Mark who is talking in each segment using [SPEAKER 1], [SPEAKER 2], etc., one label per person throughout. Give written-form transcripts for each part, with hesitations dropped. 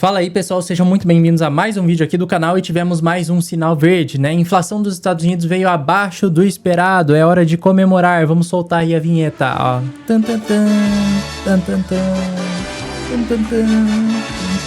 [SPEAKER 1] Fala aí pessoal, sejam muito bem-vindos a mais um vídeo aqui do canal e tivemos mais um sinal verde, né? A inflação dos Estados Unidos veio abaixo do esperado, é hora de comemorar, vamos soltar aí a vinheta, ó. Tan, tan, tan, tan, tan, tan, tan, tan, tan.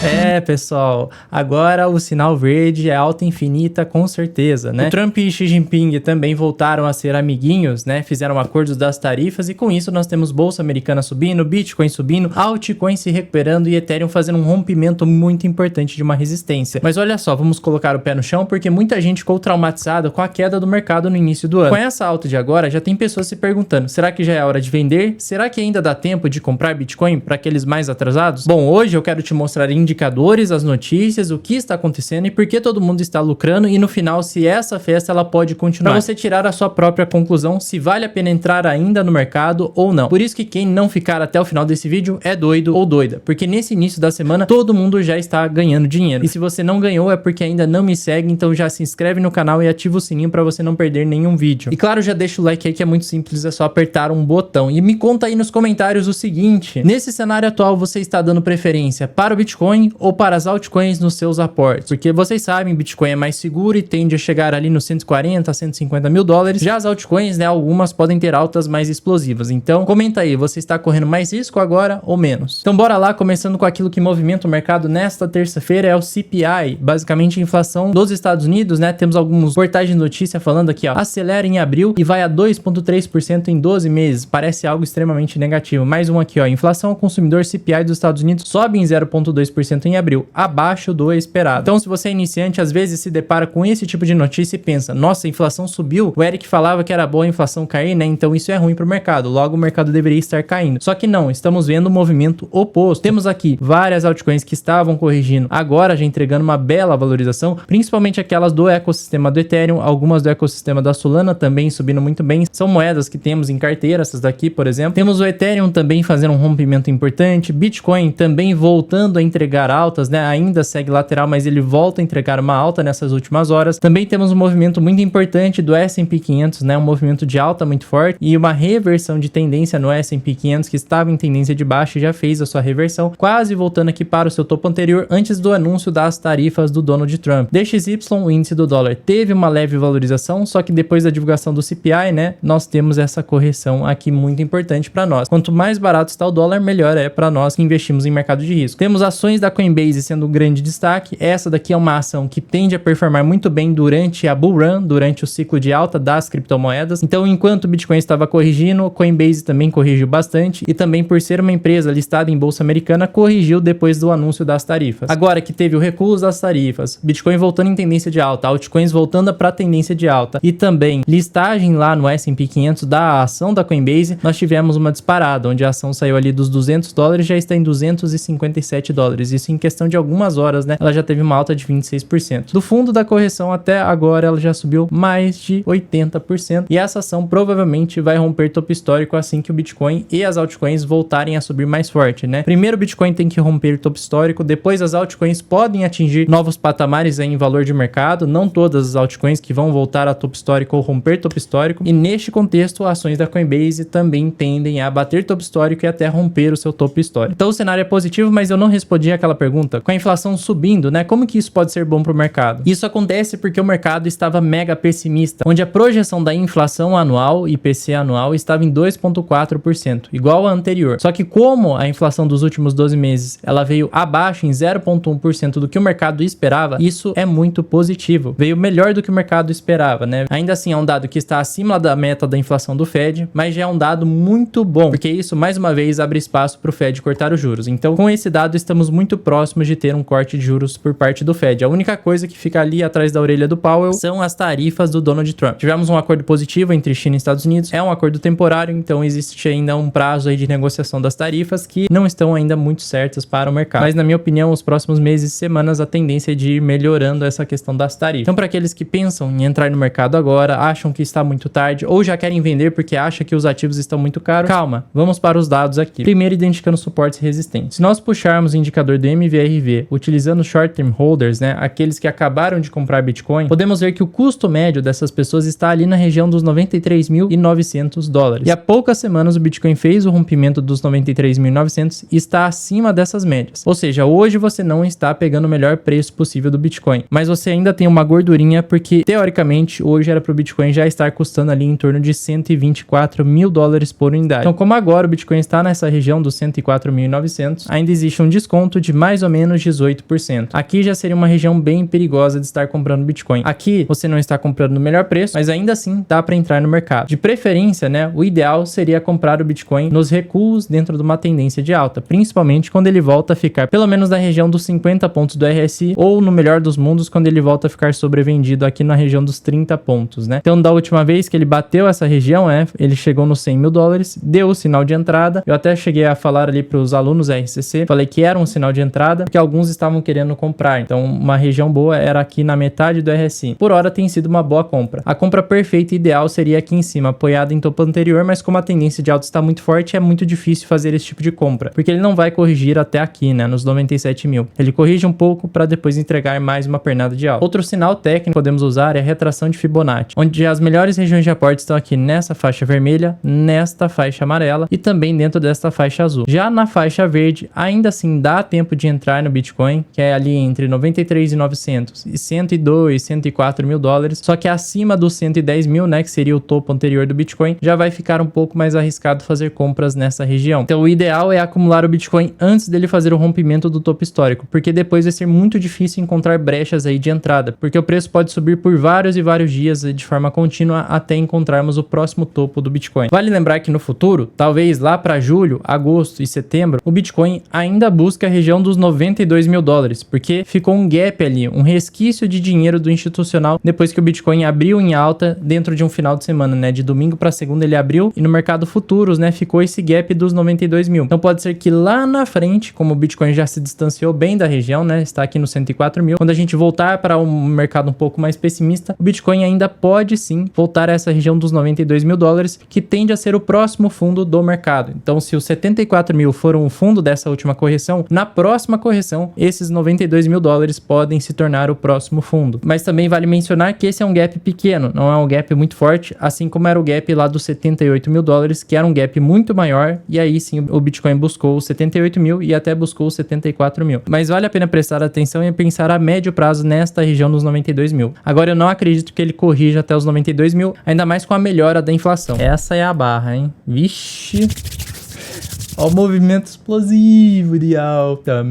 [SPEAKER 1] É, pessoal, agora o sinal verde é alta infinita com certeza, né? O Trump e Xi Jinping também voltaram a ser amiguinhos, né? Fizeram acordos das tarifas e com isso nós temos Bolsa Americana subindo, Bitcoin subindo, altcoin se recuperando e Ethereum fazendo um rompimento muito importante de uma resistência. Mas olha só, vamos colocar o pé no chão porque muita gente ficou traumatizada com a queda do mercado no início do ano. Com essa alta de agora, já tem pessoas se perguntando, será que já é hora de vender? Será que ainda dá tempo de comprar Bitcoin para aqueles mais atrasados? Bom, hoje eu quero te mostrar indicadores, as notícias, o que está acontecendo e por que todo mundo está lucrando e no final se essa festa ela pode continuar. Para você tirar a sua própria conclusão se vale a pena entrar ainda no mercado ou não. Por isso que quem não ficar até o final desse vídeo é doido ou doida, porque nesse início da semana todo mundo já está ganhando dinheiro. E se você não ganhou é porque ainda não me segue, então já se inscreve no canal e ativa o sininho para você não perder nenhum vídeo. E claro, já deixa o like aí que é muito simples, é só apertar um botão. E me conta aí nos comentários o seguinte, nesse cenário atual você está dando preferência para o Bitcoin ou para as altcoins nos seus aportes? Porque vocês sabem, Bitcoin é mais seguro e tende a chegar ali nos 140 a 150 mil dólares. Já as altcoins, né, algumas podem ter altas mais explosivas. Então, comenta aí, você está correndo mais risco agora ou menos? Então, bora lá, começando com aquilo que movimenta o mercado nesta terça-feira, é o CPI, basicamente a inflação dos Estados Unidos, né? Temos alguns portais de notícia falando aqui, ó, acelera em abril e vai a 2,3% em 12 meses. Parece algo extremamente negativo. Mais um aqui, ó, inflação ao consumidor CPI dos Estados Unidos sobe em 0,2% em abril, abaixo do esperado. Então, se você é iniciante, às vezes se depara com esse tipo de notícia e pensa, nossa, a inflação subiu, o Eric falava que era boa a inflação cair, né? Então isso é ruim para o mercado, logo o mercado deveria estar caindo. Só que não, estamos vendo um movimento oposto. Temos aqui várias altcoins que estavam corrigindo, agora já entregando uma bela valorização, principalmente aquelas do ecossistema do Ethereum, algumas do ecossistema da Solana também subindo muito bem, são moedas que temos em carteira, essas daqui, por exemplo. Temos o Ethereum também fazendo um rompimento importante, Bitcoin também voltando a entregar altas, né? Ainda segue lateral, mas ele volta a entregar uma alta nessas últimas horas. Também temos um movimento muito importante do S&P 500, né? Um movimento de alta muito forte e uma reversão de tendência no S&P 500 que estava em tendência de baixa e já fez a sua reversão, quase voltando aqui para o seu topo anterior antes do anúncio das tarifas do Donald Trump. DXY, o índice do dólar, teve uma leve valorização, só que depois da divulgação do CPI, né? Nós temos essa correção aqui muito importante para nós. Quanto mais barato está o dólar, melhor é para nós que investimos em mercado de risco. Temos ações da Coinbase sendo um grande destaque. Essa daqui é uma ação que tende a performar muito bem durante a bull run, durante o ciclo de alta das criptomoedas. Então, enquanto o Bitcoin estava corrigindo, Coinbase também corrigiu bastante e também por ser uma empresa listada em bolsa americana, corrigiu depois do anúncio das tarifas. Agora que teve o recuo das tarifas, Bitcoin voltando em tendência de alta, altcoins voltando para a tendência de alta e também listagem lá no S&P 500 da ação da Coinbase, nós tivemos uma disparada, onde a ação saiu ali dos 200 dólares, já está em 257 dólares. Isso em questão de algumas horas, né? Ela já teve uma alta de 26%. Do fundo da correção até agora, ela já subiu mais de 80%. E essa ação provavelmente vai romper topo histórico assim que o Bitcoin e as altcoins voltarem a subir mais forte, né? Primeiro o Bitcoin tem que romper topo histórico, depois as altcoins podem atingir novos patamares aí em valor de mercado. Não todas as altcoins que vão voltar a topo histórico ou romper topo histórico. E neste contexto, ações da Coinbase também tendem a bater topo histórico e até romper o seu topo histórico. Então o cenário é positivo, mas eu não respondi aquela pergunta. Com a inflação subindo, né? Como que isso pode ser bom para o mercado? Isso acontece porque o mercado estava mega pessimista, onde a projeção da inflação anual, IPC anual, estava em 2,4%, igual à anterior. Só que como a inflação dos últimos 12 meses, ela veio abaixo em 0,1% do que o mercado esperava, isso é muito positivo. Veio melhor do que o mercado esperava, né? Ainda assim é um dado que está acima da meta da inflação do Fed, mas já é um dado muito bom, porque isso mais uma vez abre espaço para o Fed cortar os juros. Então, com esse dado, estamos muito próximos de ter um corte de juros por parte do Fed. A única coisa que fica ali atrás da orelha do Powell são as tarifas do Donald Trump. Tivemos um acordo positivo entre China e Estados Unidos, é um acordo temporário, então existe ainda um prazo aí de negociação das tarifas que não estão ainda muito certas para o mercado. Mas na minha opinião, os próximos meses e semanas a tendência é de ir melhorando essa questão das tarifas. Então, para aqueles que pensam em entrar no mercado agora, acham que está muito tarde ou já querem vender porque acham que os ativos estão muito caros, calma, vamos para os dados aqui. Primeiro, identificando suportes e resistências. Se nós puxarmos o indicador do MVRV, utilizando short term holders, né, aqueles que acabaram de comprar Bitcoin, podemos ver que o custo médio dessas pessoas está ali na região dos $93.900. E há poucas semanas o Bitcoin fez o rompimento dos 93.900 e está acima dessas médias. Ou seja, hoje você não está pegando o melhor preço possível do Bitcoin, mas você ainda tem uma gordurinha porque, teoricamente, hoje era para o Bitcoin já estar custando ali em torno de $124.000 por unidade. Então, como agora o Bitcoin está nessa região dos 104.900, ainda existe um desconto de mais ou menos 18%. Aqui já seria uma região bem perigosa de estar comprando Bitcoin. Aqui você não está comprando no melhor preço, mas ainda assim dá para entrar no mercado. De preferência, né, o ideal seria comprar o Bitcoin nos recuos dentro de uma tendência de alta, principalmente quando ele volta a ficar pelo menos na região dos 50 pontos do RSI, ou no melhor dos mundos, quando ele volta a ficar sobrevendido aqui na região dos 30 pontos, né? Então, da última vez que ele bateu essa região, ele chegou nos $100.000, deu o sinal de entrada. Eu até cheguei a falar ali para os alunos RCC, falei que era um sinal de entrada, porque alguns estavam querendo comprar. Então, uma região boa era aqui na metade do RSI. Por hora tem sido uma boa compra. A compra perfeita e ideal seria aqui em cima, apoiada em topo anterior, mas como a tendência de alta está muito forte, é muito difícil fazer esse tipo de compra, porque ele não vai corrigir até aqui, né, nos 97 mil. Ele corrige um pouco para depois entregar mais uma pernada de alta. Outro sinal técnico que podemos usar é a retração de Fibonacci, onde as melhores regiões de aporte estão aqui nessa faixa vermelha, nesta faixa amarela e também dentro desta faixa azul. Já na faixa verde, ainda assim dá tempo de entrar no Bitcoin, que é ali entre 93.900 e 102, 104 mil dólares, só que acima dos 110 mil, né, que seria o topo anterior do Bitcoin, já vai ficar um pouco mais arriscado fazer compras nessa região. Então o ideal é acumular o Bitcoin antes dele fazer o rompimento do topo histórico, porque depois vai ser muito difícil encontrar brechas aí de entrada, porque o preço pode subir por vários e vários dias de forma contínua até encontrarmos o próximo topo do Bitcoin. Vale lembrar que no futuro, talvez lá para julho, agosto e setembro, o Bitcoin ainda busca a região dos 92 mil dólares, porque ficou um gap ali, um resquício de dinheiro do institucional depois que o Bitcoin abriu em alta dentro de um final de semana, né? De domingo para segunda ele abriu e no mercado futuros, né, ficou esse gap dos 92 mil. Então pode ser que lá na frente, como o Bitcoin já se distanciou bem da região, né, está aqui nos 104 mil, quando a gente voltar para um mercado um pouco mais pessimista, o Bitcoin ainda pode sim voltar a essa região dos 92 mil dólares, que tende a ser o próximo fundo do mercado. Então se os 74 mil foram o fundo dessa última correção, na próxima correção, esses 92 mil dólares podem se tornar o próximo fundo. Mas também vale mencionar que esse é um gap pequeno, não é um gap muito forte, assim como era o gap lá dos 78 mil dólares, que era um gap muito maior, e aí sim o Bitcoin buscou os 78 mil e até buscou os 74 mil. Mas vale a pena prestar atenção e pensar a médio prazo nesta região dos 92 mil. Agora eu não acredito que ele corrija até os 92 mil, ainda mais com a melhora da inflação. Essa é a barra, hein? Vixe! Olha o movimento explosivo de alta.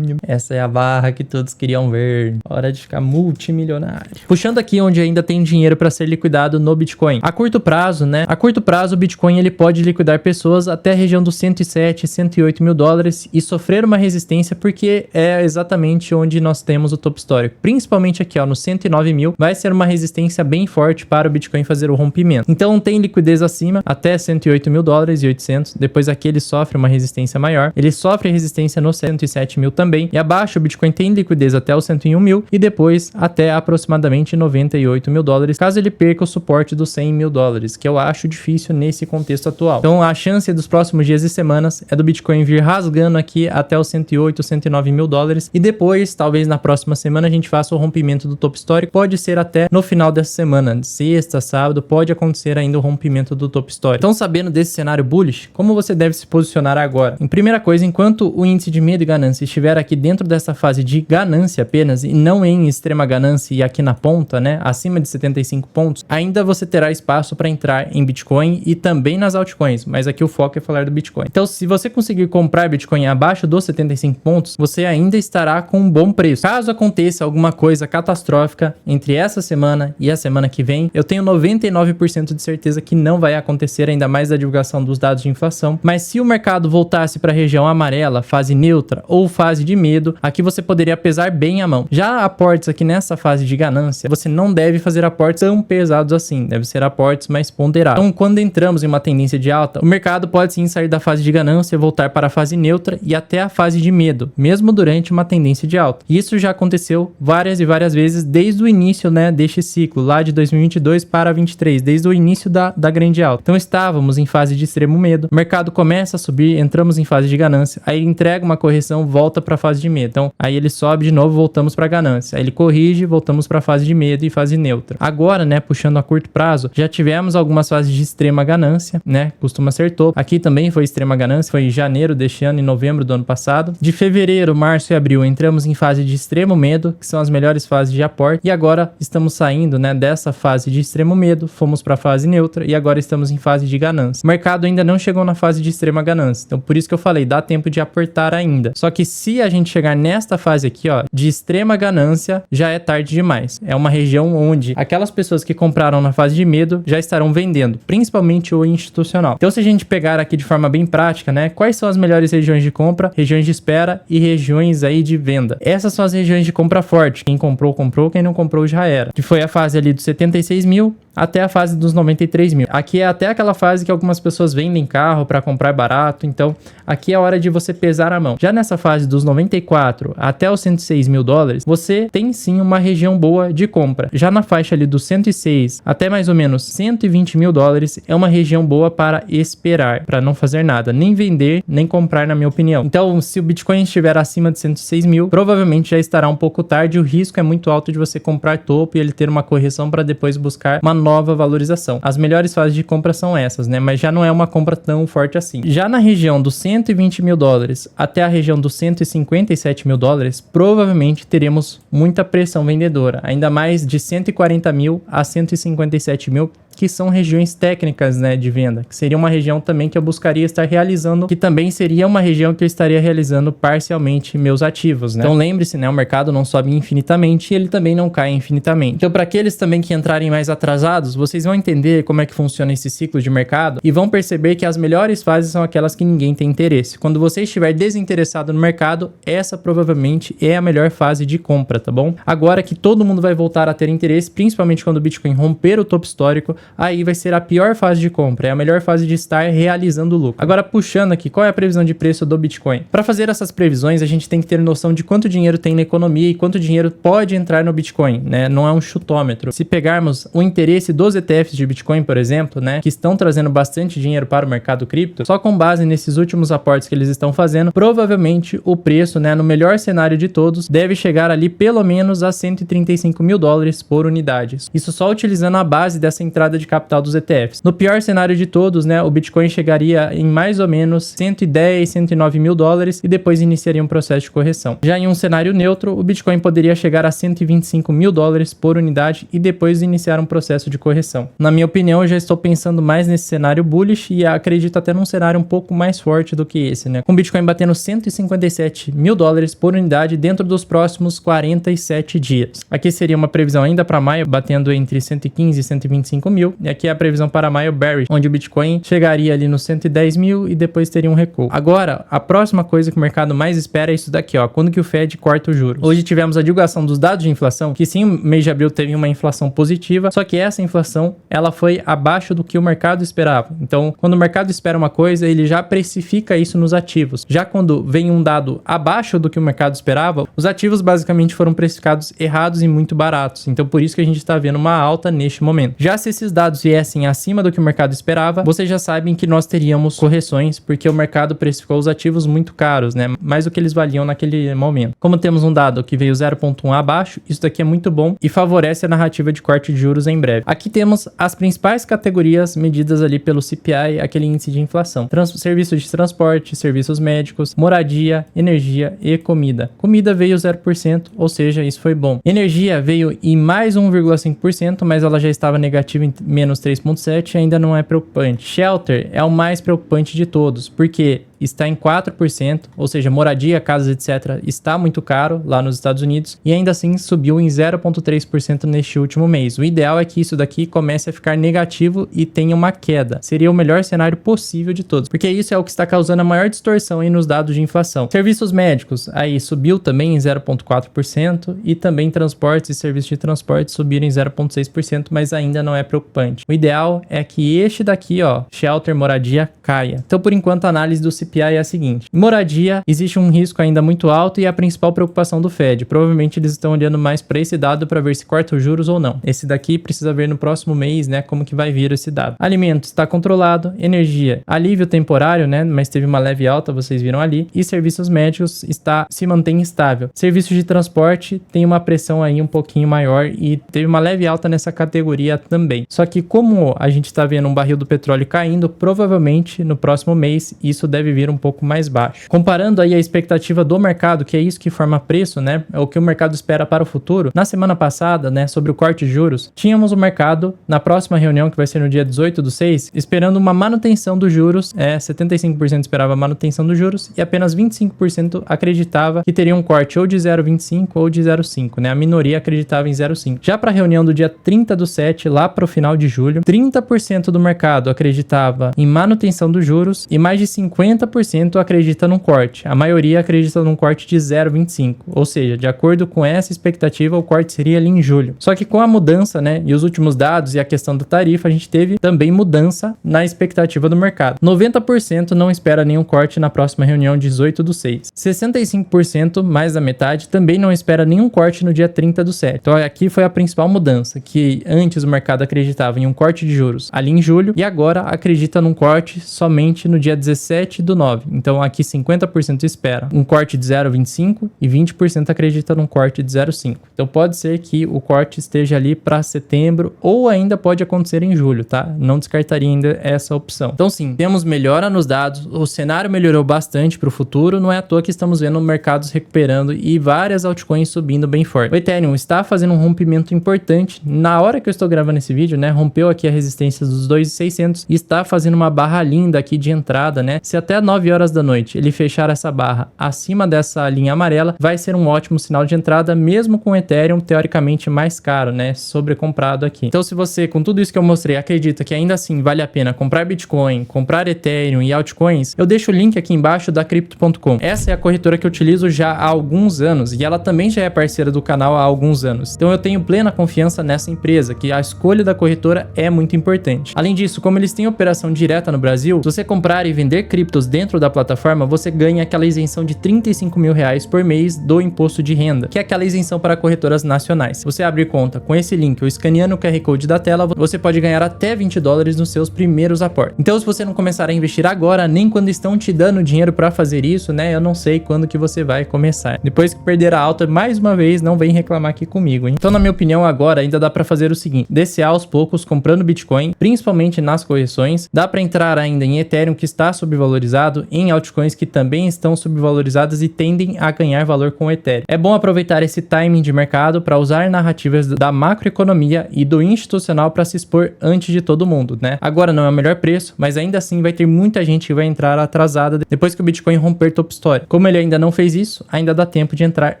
[SPEAKER 1] Essa é a barra que todos queriam ver. Hora de ficar multimilionário. Puxando aqui onde ainda tem dinheiro para ser liquidado no Bitcoin. A curto prazo, né? A curto prazo o Bitcoin ele pode liquidar pessoas até a região dos 107, 108 mil dólares e sofrer uma resistência porque é exatamente onde nós temos o topo histórico. Principalmente aqui, ó, no 109 mil, vai ser uma resistência bem forte para o Bitcoin fazer o rompimento. Então tem liquidez acima até 108 mil dólares e 800. Depois aqui ele sofre uma resistência maior, ele sofre resistência no 107 mil também, e abaixo o Bitcoin tem liquidez até os 101 mil e depois até aproximadamente 98 mil dólares, caso ele perca o suporte dos 100 mil dólares, que eu acho difícil nesse contexto atual. Então a chance dos próximos dias e semanas é do Bitcoin vir rasgando aqui até os 108, 109 mil dólares, e depois, talvez na próxima semana, a gente faça o rompimento do topo histórico, pode ser até no final dessa semana, de sexta, sábado, pode acontecer ainda o rompimento do topo histórico. Então, sabendo desse cenário bullish, como você deve se posicionar agora? Em primeira coisa, enquanto o índice de medo e ganância estiver aqui dentro dessa fase de ganância apenas e não em extrema ganância e aqui na ponta, né, acima de 75 pontos, ainda você terá espaço para entrar em Bitcoin e também nas altcoins, mas aqui o foco é falar do Bitcoin. Então, se você conseguir comprar Bitcoin abaixo dos 75 pontos, você ainda estará com um bom preço. Caso aconteça alguma coisa catastrófica entre essa semana e a semana que vem, eu tenho 99% de certeza que não vai acontecer, ainda mais da divulgação dos dados de inflação, mas se o mercado voltasse para a região amarela, fase neutra ou fase de medo, aqui você poderia pesar bem a mão. Já aportes aqui nessa fase de ganância, você não deve fazer aportes tão pesados assim, deve ser aportes mais ponderados. Então, quando entramos em uma tendência de alta, o mercado pode sim sair da fase de ganância, voltar para a fase neutra e até a fase de medo, mesmo durante uma tendência de alta. Isso já aconteceu várias e várias vezes desde o início, né, deste ciclo, lá de 2022 para 2023, desde o início da grande alta. Então, estávamos em fase de extremo medo, o mercado começa começa a subir, entramos em fase de ganância, aí ele entrega uma correção, volta para fase de medo. Então, aí ele sobe de novo, voltamos para ganância. Aí ele corrige, voltamos para fase de medo e fase neutra. Agora, né, puxando a curto prazo, já tivemos algumas fases de extrema ganância, né? Costuma ser topo. Aqui também foi extrema ganância, foi em janeiro deste ano e novembro do ano passado. De fevereiro, março e abril entramos em fase de extremo medo, que são as melhores fases de aporte. E agora estamos saindo, né, dessa fase de extremo medo, fomos para a fase neutra e agora estamos em fase de ganância. O mercado ainda não chegou na fase de extrema ganância. Então, por isso que eu falei, dá tempo de aportar ainda. Só que se a gente chegar nesta fase aqui, ó, de extrema ganância, já é tarde demais. É uma região onde aquelas pessoas que compraram na fase de medo já estarão vendendo, principalmente o institucional. Então, se a gente pegar aqui de forma bem prática, né, quais são as melhores regiões de compra, regiões de espera e regiões aí de venda? Essas são as regiões de compra forte. Quem comprou, comprou. Quem não comprou, já era. Que foi a fase ali dos 76 mil até a fase dos 93 mil. Aqui é até aquela fase que algumas pessoas vendem carro para comprar barato. Então, aqui é a hora de você pesar a mão. Já nessa fase dos 94 até os 106 mil dólares, você tem sim uma região boa de compra. Já na faixa ali dos 106 até mais ou menos 120 mil dólares, é uma região boa para esperar, para não fazer nada, nem vender, nem comprar, na minha opinião. Então, se o Bitcoin estiver acima de 106 mil, provavelmente já estará um pouco tarde. O risco é muito alto de você comprar topo e ele ter uma correção para depois buscar uma nova valorização. As melhores fases de compra são essas, né? Mas já não é uma compra tão forte assim. Já na região dos 120 mil dólares até a região dos 157 mil dólares, provavelmente teremos muita pressão vendedora, ainda mais de 140 mil a 157 mil, que são regiões técnicas, né, de venda, que seria uma região também que eu buscaria estar realizando, que também seria uma região que eu estaria realizando parcialmente meus ativos, né? Então lembre-se, né, o mercado não sobe infinitamente e ele também não cai infinitamente. Então, para aqueles também que entrarem mais atrasados, vocês vão entender como é que funciona esse ciclo de mercado e vão perceber que as melhores fases são aquelas que ninguém tem interesse. Quando você estiver desinteressado no mercado, essa provavelmente é a melhor fase de compra, tá bom? Agora que todo mundo vai voltar a ter interesse, principalmente quando o Bitcoin romper o topo histórico, aí vai ser a pior fase de compra, é a melhor fase de estar realizando lucro. Agora, puxando aqui, qual é a previsão de preço do Bitcoin? Para fazer essas previsões, a gente tem que ter noção de quanto dinheiro tem na economia e quanto dinheiro pode entrar no Bitcoin, né? Não é um chutômetro. Se pegarmos o interesse dos ETFs de Bitcoin, por exemplo, né, que estão trazendo bastante dinheiro para o mercado cripto, só com base nesses últimos aportes que eles estão fazendo, provavelmente o preço, né, no melhor cenário de todos, deve chegar ali pelo menos a 135 mil dólares por unidade. Isso só utilizando a base dessa entrada de capital dos ETFs. No pior cenário de todos, né, o Bitcoin chegaria em mais ou menos 110, 109 mil dólares e depois iniciaria um processo de correção. Já em um cenário neutro, o Bitcoin poderia chegar a 125 mil dólares por unidade e depois iniciar um processo de correção. Na minha opinião, eu já estou pensando mais nesse cenário bullish e acredito até num cenário um pouco mais forte do que esse, né? Com o Bitcoin batendo 157 mil dólares por unidade dentro dos próximos 47 dias. Aqui seria uma previsão ainda para maio, batendo entre 115 e 125 mil. E aqui é a previsão para maio bearish, onde o Bitcoin chegaria ali nos 110 mil e depois teria um recuo. Agora, a próxima coisa que o mercado mais espera é isso daqui, ó. Quando que o Fed corta os juros? Hoje tivemos a divulgação dos dados de inflação, que sim, o mês de abril teve uma inflação positiva, só que essa inflação, ela foi abaixo do que o mercado esperava. Então, quando o mercado espera uma coisa, ele já precifica isso nos ativos. Já quando vem um dado abaixo do que o mercado esperava, os ativos basicamente foram precificados errados e muito baratos. Então, por isso que a gente está vendo uma alta neste momento. Já se esses dados viessem acima do que o mercado esperava, vocês já sabem que nós teríamos correções, porque o mercado precificou os ativos muito caros, né? Mais do que eles valiam naquele momento. Como temos um dado que veio 0,1 abaixo, isso daqui é muito bom e favorece a narrativa de corte de juros em breve. Aqui temos as principais categorias medidas ali pelo CPI, aquele índice de inflação. Serviços de transporte, serviços médicos, moradia, energia e comida. Comida veio 0%, ou seja, isso foi bom. Energia veio em mais 1,5%, mas ela já estava negativa em menos 3,7%, ainda não é preocupante. Shelter é o mais preocupante de todos, porque está em 4%, ou seja, moradia, casas, etc. está muito caro lá nos Estados Unidos e ainda assim subiu em 0,3% neste último mês. O ideal é que isso daqui comece a ficar negativo e tenha uma queda. Seria o melhor cenário possível de todos, porque isso é o que está causando a maior distorção aí nos dados de inflação. Serviços médicos, aí subiu também em 0,4% e também transportes e serviços de transporte subiram em 0,6%, mas ainda não é preocupante. O ideal é que este daqui, ó, shelter, moradia, caia. Então, por enquanto, a análise do CPI CPI é a seguinte: em moradia, existe um risco ainda muito alto e é a principal preocupação do Fed. Provavelmente eles estão olhando mais para esse dado para ver se corta os juros ou não. Esse daqui precisa ver no próximo mês, né, como que vai vir esse dado. Alimentos está controlado, energia, alívio temporário, né, mas teve uma leve alta, vocês viram ali, e serviços médicos se mantém estável. Serviços de transporte tem uma pressão aí um pouquinho maior e teve uma leve alta nessa categoria também. Só que como a gente está vendo um barril do petróleo caindo, provavelmente no próximo mês isso deve vir um pouco mais baixo. Comparando aí a expectativa do mercado, que é isso que forma preço, né, é o que o mercado espera para o futuro. Na semana passada, né, sobre o corte de juros, tínhamos o mercado na próxima reunião, que vai ser no dia 18/6, esperando uma manutenção dos juros, 75% esperava a manutenção dos juros e apenas 25% acreditava que teria um corte ou de 0,25 ou de 0,5, né, a minoria acreditava em 0,5. Já para a reunião do dia 30/7, lá para o final de julho, 30% do mercado acreditava em manutenção dos juros e mais de 50% acredita num corte. A maioria acredita num corte de 0,25, ou seja, de acordo com essa expectativa, o corte seria ali em julho. Só que com a mudança, né, e os últimos dados e a questão da tarifa, a gente teve também mudança na expectativa do mercado. 90% não espera nenhum corte na próxima reunião 18/6. 65%, mais da metade, também não espera nenhum corte no dia 30/7. Então aqui foi a principal mudança, que antes o mercado acreditava em um corte de juros ali em julho e agora acredita num corte somente no dia 17/9. Então aqui 50% espera um corte de 0,25 e 20% acredita num corte de 0,5. Então pode ser que o corte esteja ali para setembro ou ainda pode acontecer em julho, tá? Não descartaria ainda essa opção. Então sim, temos melhora nos dados, o cenário melhorou bastante para o futuro, não é à toa que estamos vendo mercados recuperando e várias altcoins subindo bem forte. O Ethereum está fazendo um rompimento importante. Na hora que eu estou gravando esse vídeo, né, rompeu aqui a resistência dos 2.600 e está fazendo uma barra linda aqui de entrada, né? Se até 9 horas da noite ele fechar essa barra acima dessa linha amarela, vai ser um ótimo sinal de entrada, mesmo com o Ethereum teoricamente mais caro, né, sobrecomprado aqui. Então se você, com tudo isso que eu mostrei, acredita que ainda assim vale a pena comprar Bitcoin, comprar Ethereum e altcoins, eu deixo o link aqui embaixo da Crypto.com. Essa é a corretora que eu utilizo já há alguns anos e ela também já é parceira do canal há alguns anos. Então eu tenho plena confiança nessa empresa, que a escolha da corretora é muito importante. Além disso, como eles têm operação direta no Brasil, se você comprar e vender criptos dentro da plataforma, você ganha aquela isenção de R$35 mil por mês do imposto de renda, que é aquela isenção para corretoras nacionais. Se você abrir conta com esse link ou escaneando o QR Code da tela, você pode ganhar até $20 nos seus primeiros aportes. Então, se você não começar a investir agora, nem quando estão te dando dinheiro para fazer isso, né? Eu não sei quando que você vai começar. Depois que perder a alta, mais uma vez, não vem reclamar aqui comigo, hein? Então, na minha opinião, agora ainda dá para fazer o seguinte: descer aos poucos, comprando Bitcoin, principalmente nas correções. Dá para entrar ainda em Ethereum, que está subvalorizado, em altcoins que também estão subvalorizadas e tendem a ganhar valor com o Ethereum. É bom aproveitar esse timing de mercado para usar narrativas da macroeconomia e do institucional para se expor antes de todo mundo, né? Agora não é o melhor preço, mas ainda assim vai ter muita gente que vai entrar atrasada depois que o Bitcoin romper top story. Como ele ainda não fez isso, ainda dá tempo de entrar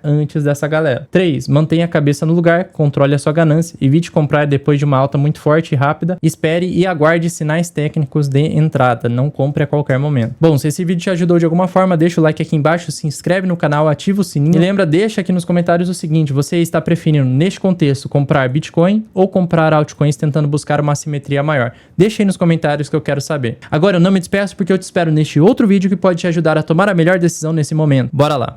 [SPEAKER 1] antes dessa galera. 3. Mantenha a cabeça no lugar, controle a sua ganância, evite comprar depois de uma alta muito forte e rápida, espere e aguarde sinais técnicos de entrada, não compre a qualquer momento. Bom, se esse vídeo te ajudou de alguma forma, deixa o like aqui embaixo, se inscreve no canal, ativa o sininho e lembra, deixa aqui nos comentários o seguinte: você está preferindo neste contexto comprar Bitcoin ou comprar altcoins tentando buscar uma simetria maior? Deixa aí nos comentários que eu quero saber. Agora eu não me despeço porque eu te espero neste outro vídeo que pode te ajudar a tomar a melhor decisão nesse momento. Bora lá!